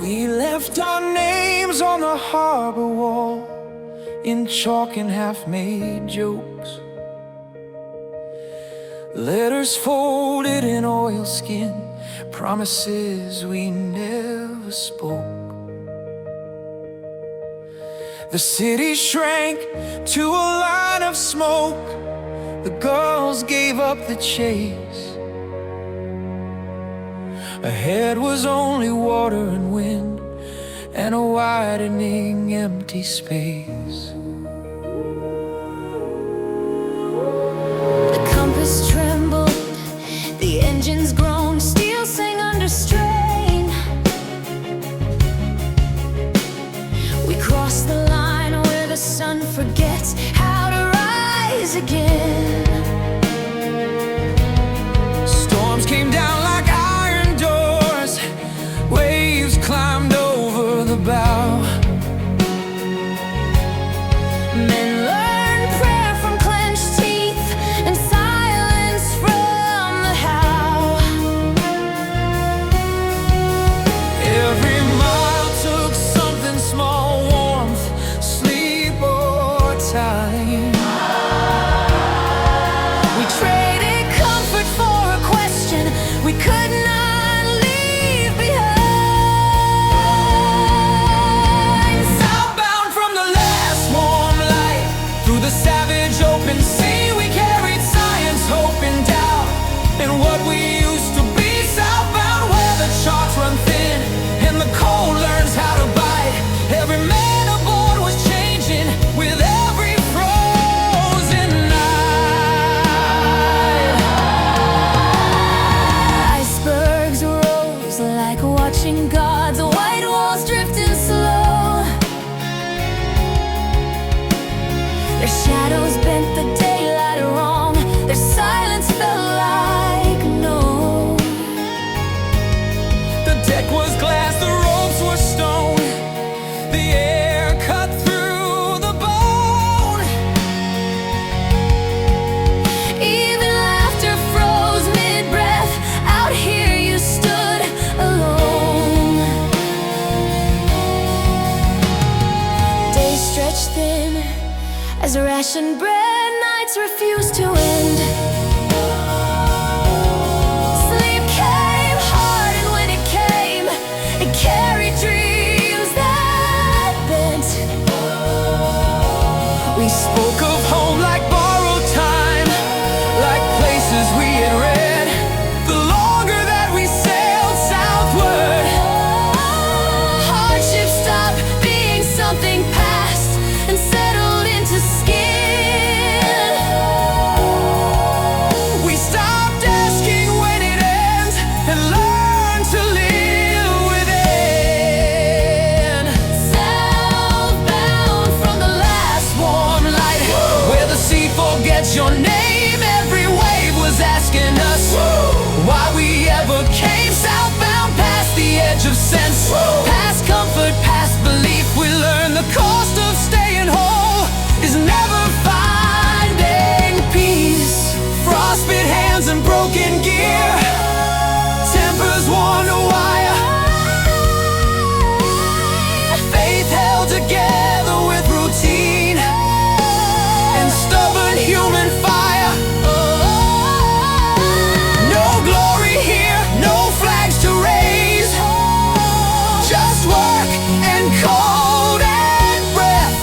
We left our names on the harbor wall in chalk and half-made jokes. Letters folded in oilskin, promises we never spoke. The city shrank to a line of smoke. The girls gave up the chase. Ahead was only water and wind and a widening empty space. The compass trembled, the engines groaned, steel sang under strain. We crossed the line where the sun forgets how to rise again. Storms came down like iron doors, waves climbed over the bow. Men learned prayer from clenched teeth and silence from the how. Every mile took something small, warmth, sleep or time. We traded comfort for a question we could not leave behind. Southbound from the last warm light, through the savage open sea, we carried science, hope and doubt, and what we used to be. Southbound where the charts run thin and the cold learns how to bite. Every man aboard was changing with every frozen night. Icebergs rose like watching gods, white walls drifting slow. Their shadows bent the daylight wrong, their silence felt like no. The deck was glass, the ropes were stone, the air cut through the bone. Even laughter froze mid-breath, out here you stood alone. Days stretched thin as rationed bread, nights refused to end. Sleep came hard, and when it came, it carried dreams that bent. We spoke of home like borrowed time, like places we had read. The longer that we sailed southward, Hardship stopped being something past and settled into skin. we stopped asking when it ends and learned to live within. Southbound from the last Warm light, where the sea forgets your name. Every wave was asking us why we ever came. Southbound past the edge of sense, past comfort, past belief. We learned the cost of staying whole is never finding peace. Frostbit hands and broken gear, tempers worn to wire. Faith held together with routine and stubborn human fire. No glory here, no flags to raise, just work and cold and breath.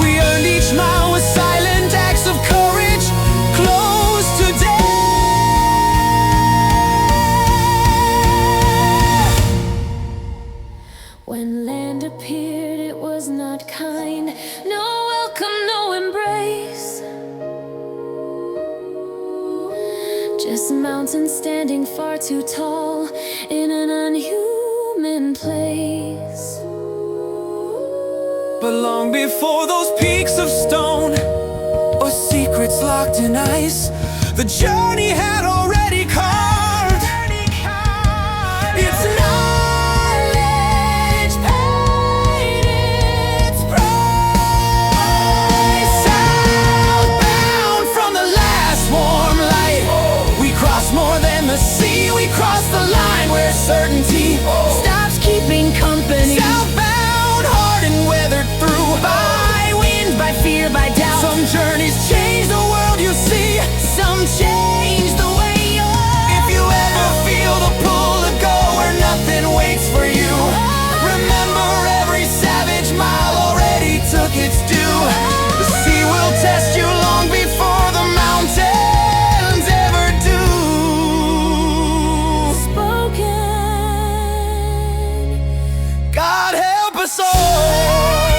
We earned each mile with silent acts of courage, close to death. when land appeared, it was not kind. No welcome, no embrace. Just mountains standing far too tall in an unhuman place. But long before those peaks of stone or secrets locked in ice, the journey had already carved its knowledge, paid its price. Southbound from the last warm light, we crossed more than the sea. We crossed the line where certainty stops keeping us all.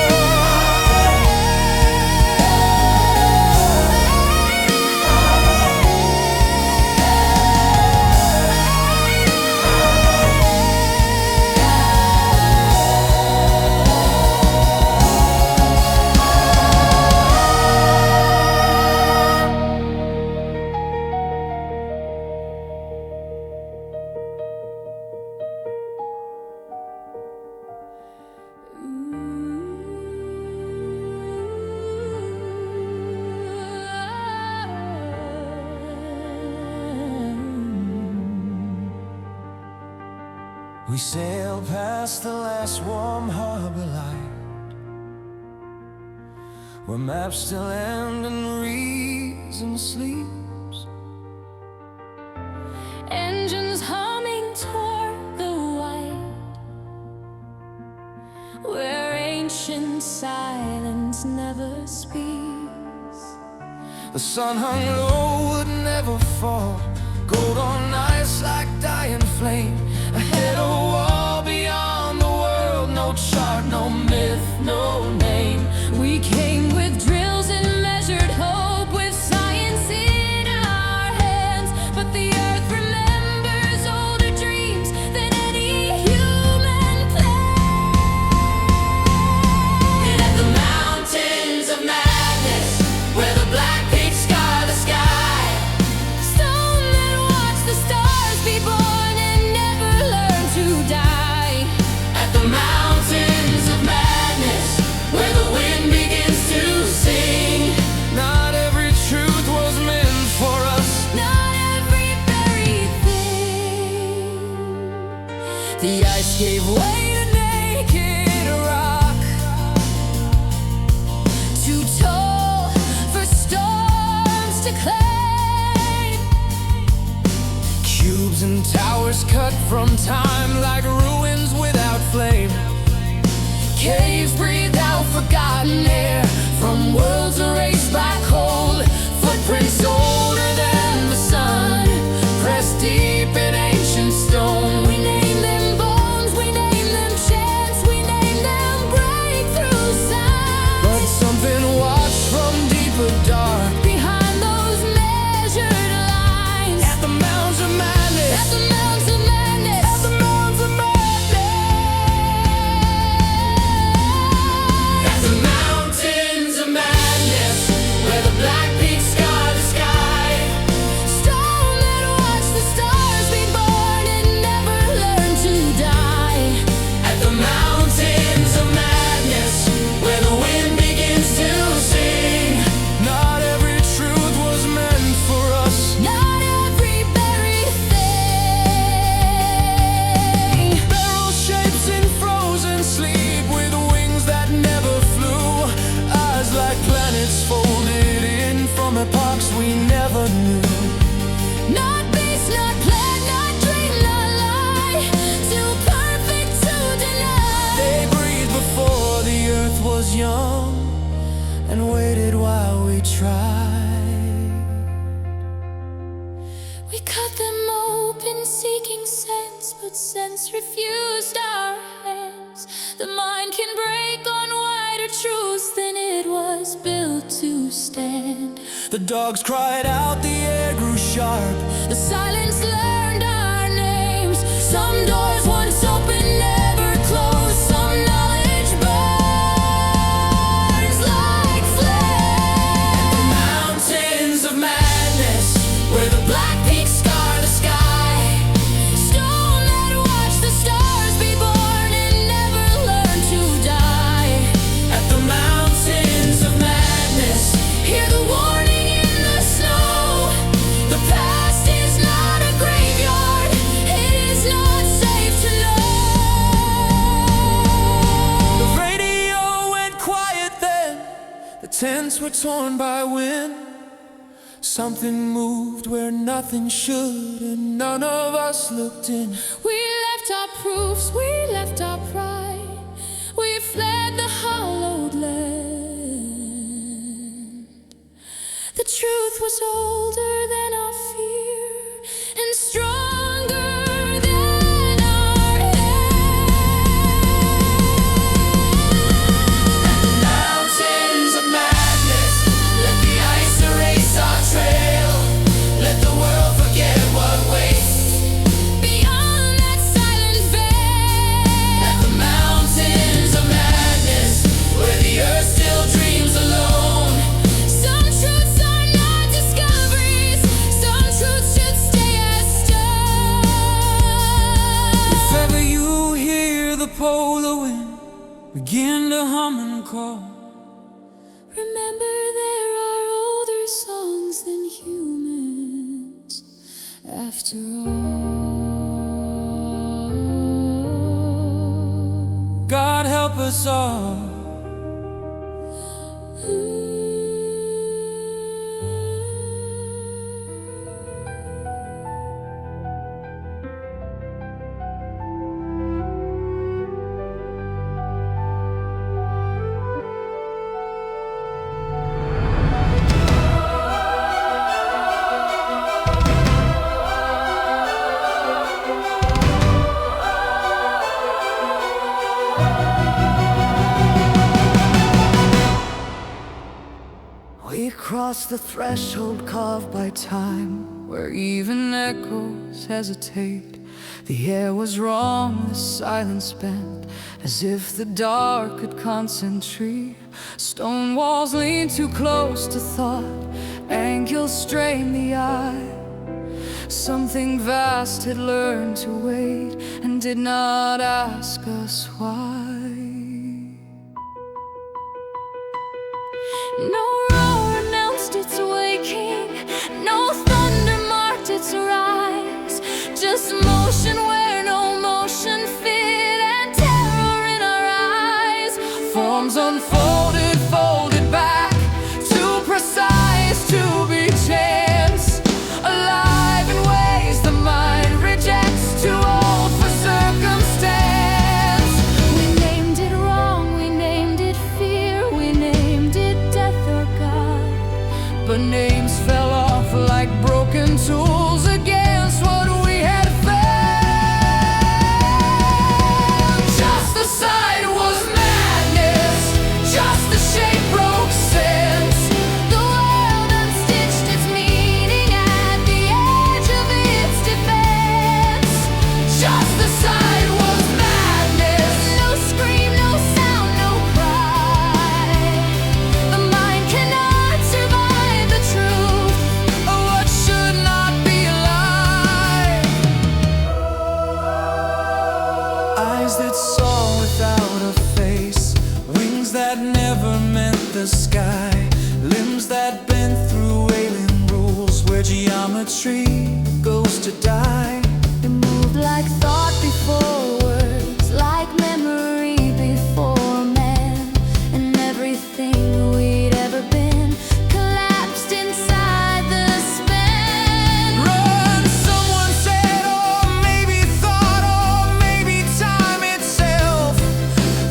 We sail past the last warm harbor light, where maps still end and reason sleeps. Engines humming toward the white, where ancient silence never speaks. The sun hung low, would never fall, gold on ice like dying flame. Ahead a wall beyond the world, no chart, no myth, no name. We came with drills and measured hope, with science in our hands. But the earth remembers older dreams than any human plan. And at the mountains of madness, where the black peaks scar the sky, Stone that watch the stars be born to die. at the mountains of madness, where the wind begins to sing. Not every truth was meant for us, Not every buried thing. the ice gave way to naked rock, Too tall for storms to claim. cubes and towers cut from time like ruins without flame. Caves breathed out forgotten air from worlds erased by cold. Footprints older than the sun, pressed deep in ancient stone. We name them bones, we name them chants, we name them breakthrough signs. But something watched from deeper dark, Behind those measured lines, at the mountains of madness, at the mountains of madness, at the mountains of madness, at the mountains of madness, where the black peaks scar the sky. Stone that watch the stars be born and never learn to die. At the mountains of madness, where the wind begins to sing. Not every truth was meant for us, Not every buried thing. barrel shapes in frozen sleep, with wings that never flew, eyes like planets folded in from epochs we never knew. Not beast, not plan, not dream, not lie. Too perfect to deny. They breathed before the earth was young, and waited while we tried. We cut them open, seeking sense, but sense refused our hands. The mind can break on wider truths than it was built to stand. The dogs cried out, the air grew sharp. The silence learned our names. Some doors once open never close. Some knowledge burns like flame. The mountains of madness, where the black peaks scar the sky. Stone that watch the stars be born and never learn to die. At the mountains of madness, Hear the warning in the snow. The past is not a graveyard. It is not safe to know. the radio went quiet then. The tents were torn by wind. Something moved where nothing should, and none of us looked in. We left our proofs, we left our pride. We fled the hallowed land. The truth was older than our fear and stronger than our hate. polar wind begin to hum and call. Remember, there are older songs than humans, after all. God help us all. We crossed the threshold carved by time, where even echoes hesitate. The air was wrong, the silence bent, as if the dark could concentrate. Stone walls leaned too close to thought, angles strained the eye. Something vast had learned to wait, and did not ask us why. No roar announced its waking, no thunder marked its rise. Just motion where no motion fit, and terror in our eyes. Forms unfolded, folded back, too precise to be chance. Alive in ways the mind rejects, too old for circumstance. We named it wrong, we named it fear, we named it death or God. But names fell off like broken tools against what we had found. Just the sight was madness, just the shape broke sense. The world unstitched its meaning at the edge of its defense. Just the sight was madness. No scream, no sound, no cry. The mind cannot survive the truth. What should not be alive. Eyes that saw without a face, wings that never meant the sky, limbs that bent through alien rules, where geometry goes to die. It moved like thought before words, like memory before man. And everything we'd ever been collapsed inside the span. Run, someone said, or maybe thought, or maybe time itself.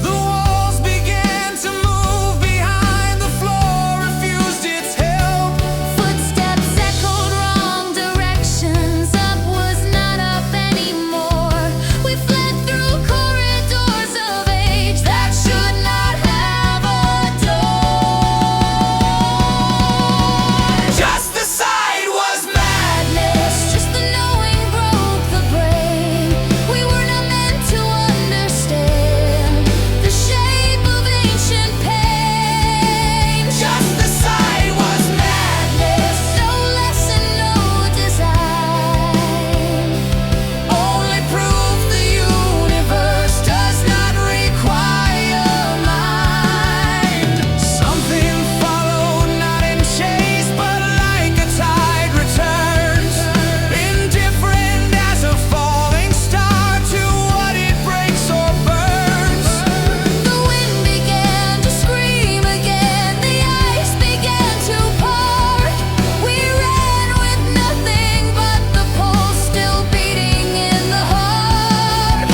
The walls began to move behind, the floor refused its help. Footsteps echoed wrong directions, up was not up anymore. We fled through corridors of age that should not have a door. Just the sight was madness. Just the knowing broke the brain. We were not meant to understand the shape of ancient pain. Just the sight was madness. No lesson, no design. Only proof the universe does not require mind. Something followed, not in chase, but like a tide returns. Indifferent as a falling star to what it breaks or burns. The wind began to scream again, the ice began to part. We ran with nothing but the pulse still beating in the heart.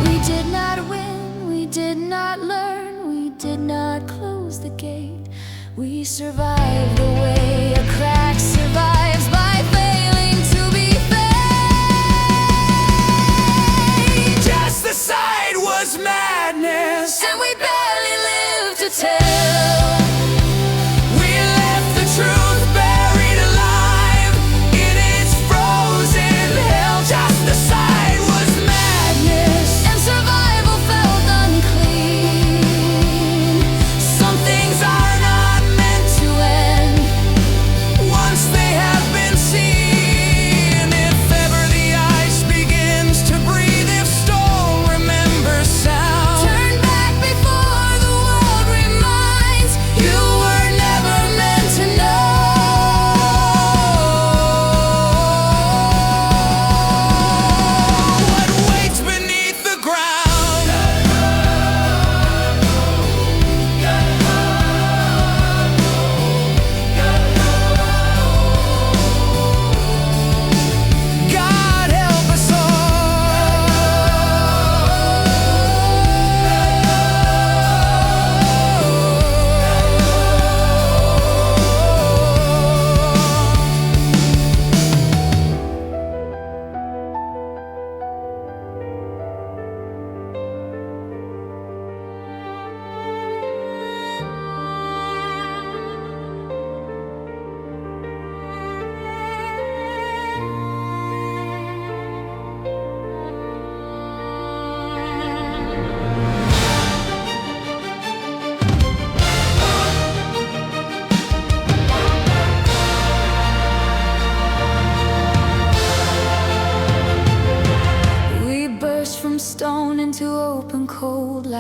We did not win, we did not learn, we did not close the gate. We survived the way a crack survives by failing to be fake. Just the sight was madness. And we barely lived to tell. We left the truth buried alive in its frozen hell. Just the sight was madness. And survival felt unclean. Some things are not meant to end once they have been seen. If ever the ice begins to breathe, if stone remembers sound.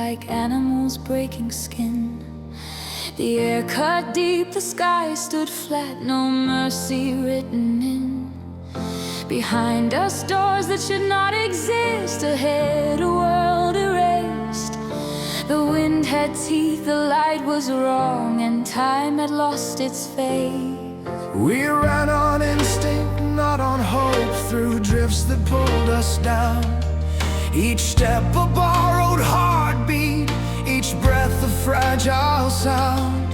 like animals breaking skin. The air cut deep, the sky stood flat, no mercy written in. Behind us doors that should not exist, ahead a world erased. The wind had teeth, the light was wrong, and time had lost its faith. We ran on instinct, not on hope, through drifts that pulled us down. Each step a borrowed heartbeat, each breath a fragile sound.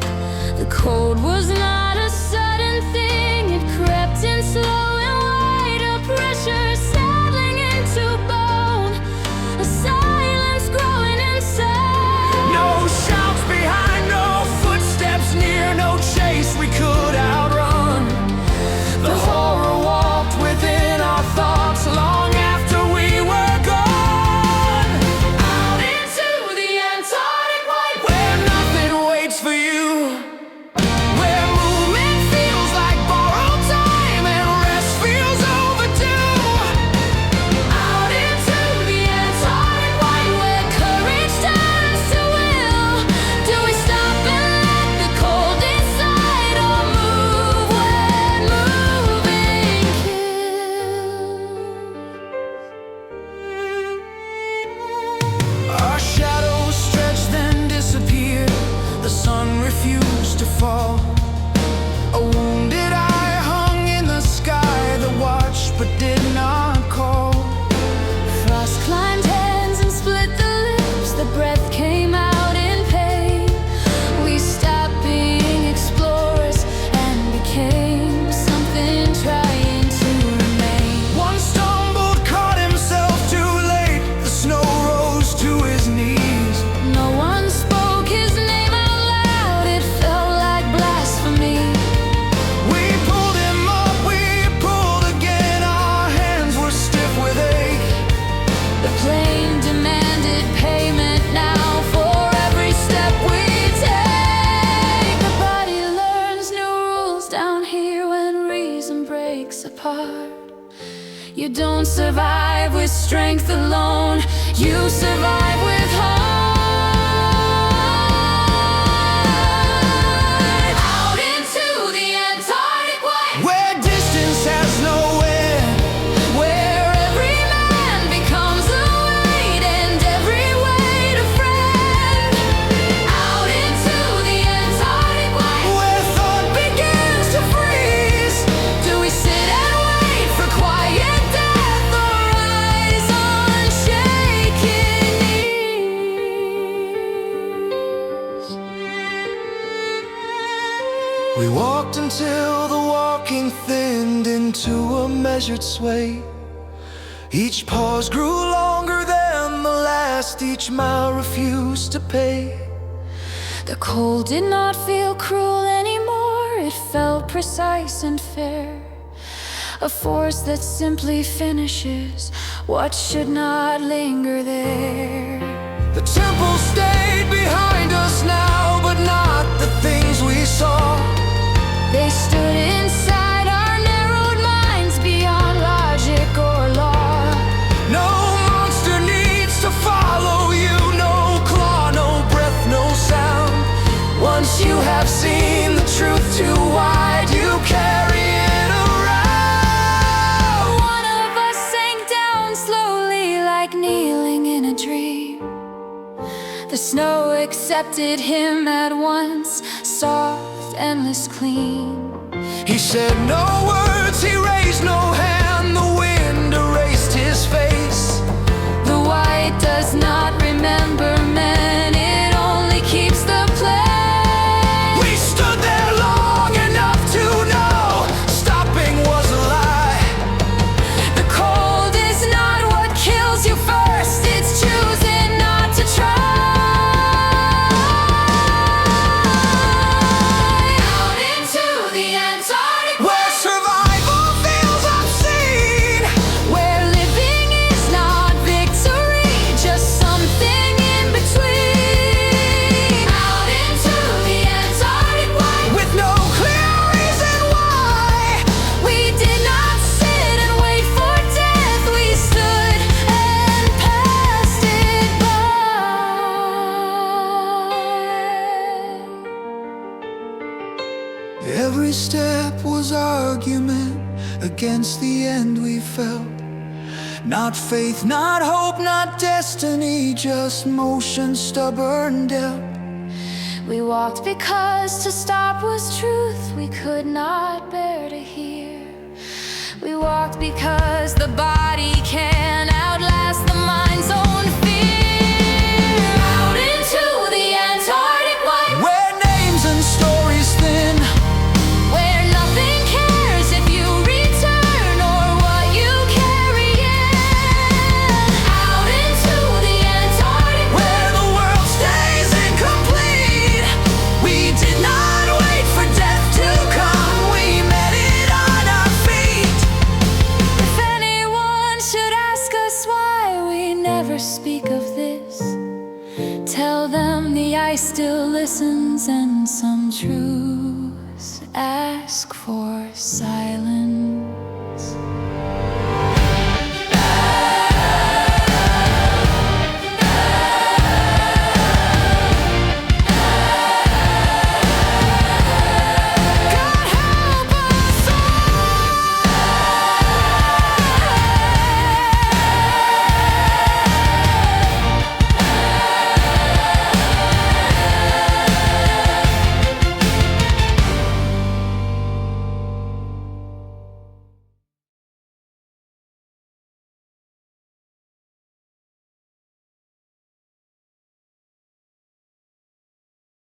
The cold was not a sudden thing, it crept in slow and wide, a pressure settling into bone, a silence growing inside. No shouts behind, no footsteps near, no chase we could outrun. The horror walked within our thoughts long after we were gone. Out into the Antarctic white, Where nothing waits for you, where movement feels like borrowed time and rest feels overdue. out into the Antarctic white, where courage turns to will. Do we stop and let the cold inside, or move when moving kills? Our shadows stretched then disappeared. The sun refused to fall. A wounded eye hung in the sky that watched but did not call. Frost climbed hands and split the lips, the breath came out in pain. We stopped being explorers and became something trying to remain. One stumbled, caught himself too late. The snow rose to his knees. No one spoke his name out loud, it felt like blasphemy. We pulled him up, we pulled again. Our hands were stiff with ache. The plane demanded payment now for every step we take. The body learns new rules down here when reason breaks apart. You don't survive with strength alone, you survive with heart. Out into the Antarctic white, Where distance has no end, where every man becomes a weight and every weight a friend. Out into the Antarctic white, where thought begins to freeze. do we sit and wait for quiet death or rise on shaking knees? We walked until the walking thinned into a measured sway. Each pause grew longer than the last, each mile refused to pay. The cold did not feel cruel anymore, it felt precise and fair. A force that simply finishes what should not linger there. The temple stayed behind us now, but not the things we saw. They stood inside our narrowed minds beyond logic or law. No monster needs to follow you, no claw, no breath, no sound. Once you have seen the truth too wide, you carry it around. One of us sank down slowly like kneeling in a dream. The snow accepted him at once, soft, endless, clean. He said no words, he raised no hand. The wind erased his face. The white does not remember men, it only keeps the place. We stood there long enough to know stopping was a lie. The cold is not what kills you first, it's choosing not to try. Out into the Antarctic, Where survival feels obscene, where living is not victory, just something Every step was argument against the end we felt. Not faith, not hope, not destiny, just motion stubborn dealt. We walked because to stop was truth we could not bear to hear. We walked because the body can outlast the mind's own fear. Out into the Antarctic white, Where names and stories thin, where nothing cares if you return or what you carry in. Out into the Antarctic, where the world stays incomplete. We did not wait for death to come, we met it on our feet. if anyone should ask us why we never speak of this, tell them the ice still listens and some truths ask for silence.